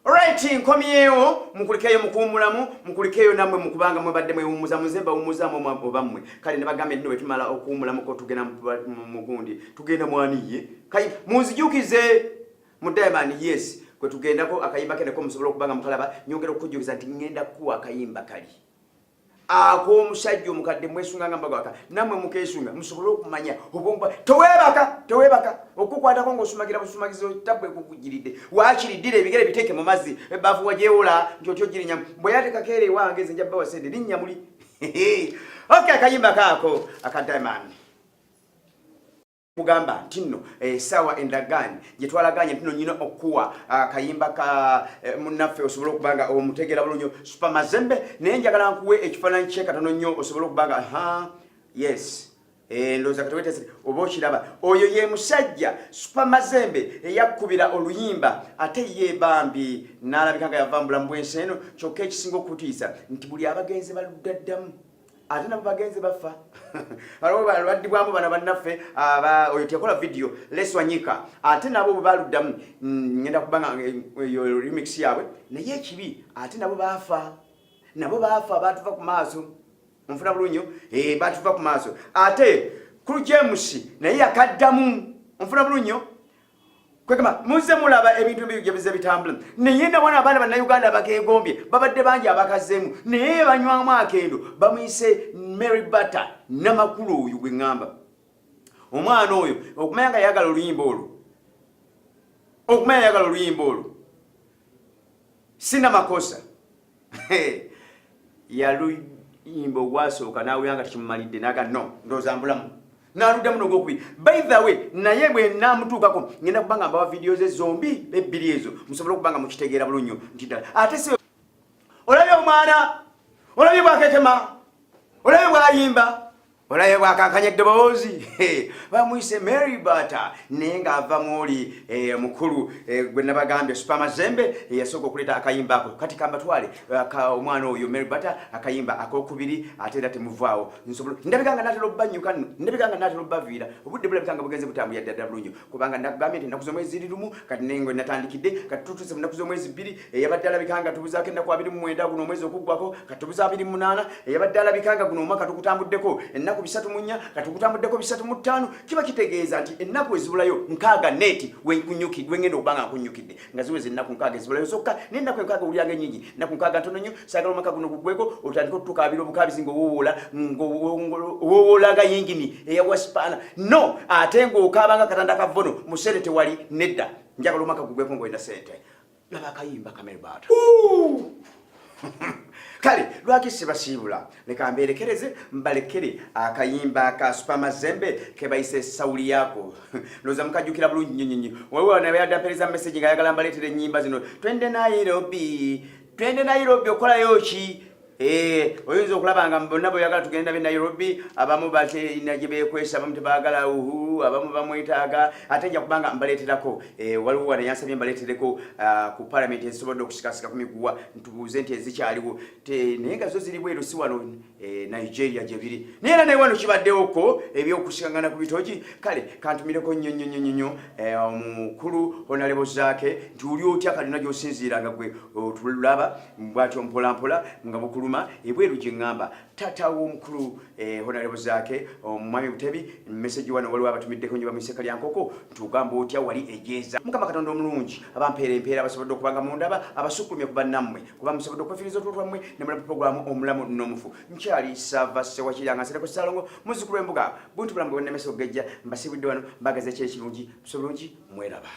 Alright, nkomyewo mukulikeyo mukuumulamu mukulikeyo namwe mukubanga mwebadde mwewumuza muzemba wumuzamu obamwe kale nebagambe nno wetumala okuumulamu ko tugenda mugundi tugenda mwaniye kale munzijukize mu Diamond yes kwe tugendako akayimba kene ko musobola okubanga mukalaba nyongera okujukiza nti ngenda kuwa akayimba kali ako omusajja omukadde mwesunga nga mbagaka namwe mukesunga musobola okumanya obomba tewebaka okukwatako ng'osumagira busumagizo tabwe kukugiridde wakiridire ebigere biteeke mu mazzi ebbafu wajewola nti otyo girinya bwe yateekako ere ewange nze njabba wasende linnya muli okay akayimba kaako aka Diamond kugamba ntino sawa endagani je twalaganye ntino nyina okuwa kayimba ka munaffe osobola okubanga omutegera bulunyo Super Mazembe naye njagala nkuwe ekifaananyi kye katono nnyo osobola okubanga yes ndoza katwetese oba kiraba oyo ye musajja Super Mazembe eyakubira oluyimba ate ye bambi n'alabikanga yavambula mu bwensi eno kyokka ekisinga okutiisa nti buli abagenzi baludaddamu ate nabo bagenze bafa balwadibwamu bana bannaffe oyo teyakola video Les Wanyika ate nabo baluddamu ngenda kubanga eyo remix yaabwe naye ekibi ate nabo bafa batuva ku maaso nfuna bulunyo batuva ku maaso ate Kulu James naye yakaddamu nfuna bulunyo kwekama muze mulaba ebintu bye bitambula naye ndabona abaana banna Uganda bakegombye babadde bangi abakazemu naye banywamu akendo bamuyise Mary Butter namakulu oyo gwe ngamba omwana oyo okumanya nga yagala oluyimba olwo sina makosa yaluyimba ogwasooka naawe yanga tekimumalidde naga no ndozambulamu naluda muno gokubi by the way naye bwe namutuukako ngenda kubanga mbawa videos zombi ebbiri ezo musobola okubanga mukitegeera bulunyo ntidala ate se olabye omwana olabye bwakekema olabye bwayimba olabye bwakankanya eddoboozi bamuyise Mary Butter naye ng'ava mwoli mukulu gwe nabagambye Super Mazembe yasooka okuleeta akayimba ako kati kambatwale omwana oyo Mary Butter akayimba akokubiri ate era temuvaawo nsobola ndabikanga natera obbanyuka nno ndabikanga natera obbaviira obudde bulabikanga bugenze butambulira ddala bulungi kubanga nakugambye nti ennaku z'omwezi ziri lumu kati nengo natandikidde kati tutuse mu nnaku z'omwezi bbiri eyabadde alabikanga tubuzaako ennaku 29 guno omwezi okuggwako kati tubuza 28 eyabadde alabikanga guno omwaka tukutambuddeko ennaku 3 kati tukutambuddeko 35 kiba kitegeeza nti ennaku ezibulayo nkaaga neti wengenda okubanga nkunyukidde nga ziweze ennaku nkaaga ezibulayo zokka n'ennaku enkaaga olyanga ennyingi ennaku nkaaga ntono nnyo saagala omwaka guno gugweko otandika otutukaabira obukabizi ng'owoolaga yingini eyawaspaana no ate ng'okaabanga katanda kavono mu ssente tewali nedda njagala omwaka gugweko ng'olina ssente laba akayimba ka Mary Butter kale lwaki sibasiibula leka mberekereze mbalekere akayimba ka Super Mazembe kebayise Sauli yako loza mukajukira bulungi nyinyi wewe nabadde message nga yagala mbaletere ennyimba zino twende Nairobi okola yoki oyinza okulabanga bonna bwe yagala tugenda be Nairobi abamu bate naje bekwesa abamu tebagala uhuru abamu bamwetaaga ate nja kubanga mbaleeterako waliwo wana yansabye mbaleetereko ku parliament ezisobodde okusikasika ku miguwa ntubuuze nti ezikyaliwo naye nga zo ziri bweru si wano Nigeria gye biri naye era naye wano kibaddewoko ebyokusikangana ku bitogi kale kantumireko nnyo omukulu Honorable Zaake nti oli otya kalina gy'osinziiranga gwe otulaba bw'atyo mpolampola nga bukulu ebweru gye ngamba tata w'omukulu Honorable Zaake omwami Butebi message wano waliwo abatumiddeko nyo bamuseka lya nkoko ntugamba otya wali ejeeza mukama Katonda omulungi abampeera abasobodde okubanga mundaba abasukulumye kuba nammwe kuba musobodde okwefiriza otulo twammwe ne mulaba programu omulamu n'omufu nkyali sava sewakiranga nsereko salongo muzzukulu w'embuga buntu bulamu bwe nnemesa okugejja mbasibidde wano mbagaza ekyekirungi busobulungi mweraba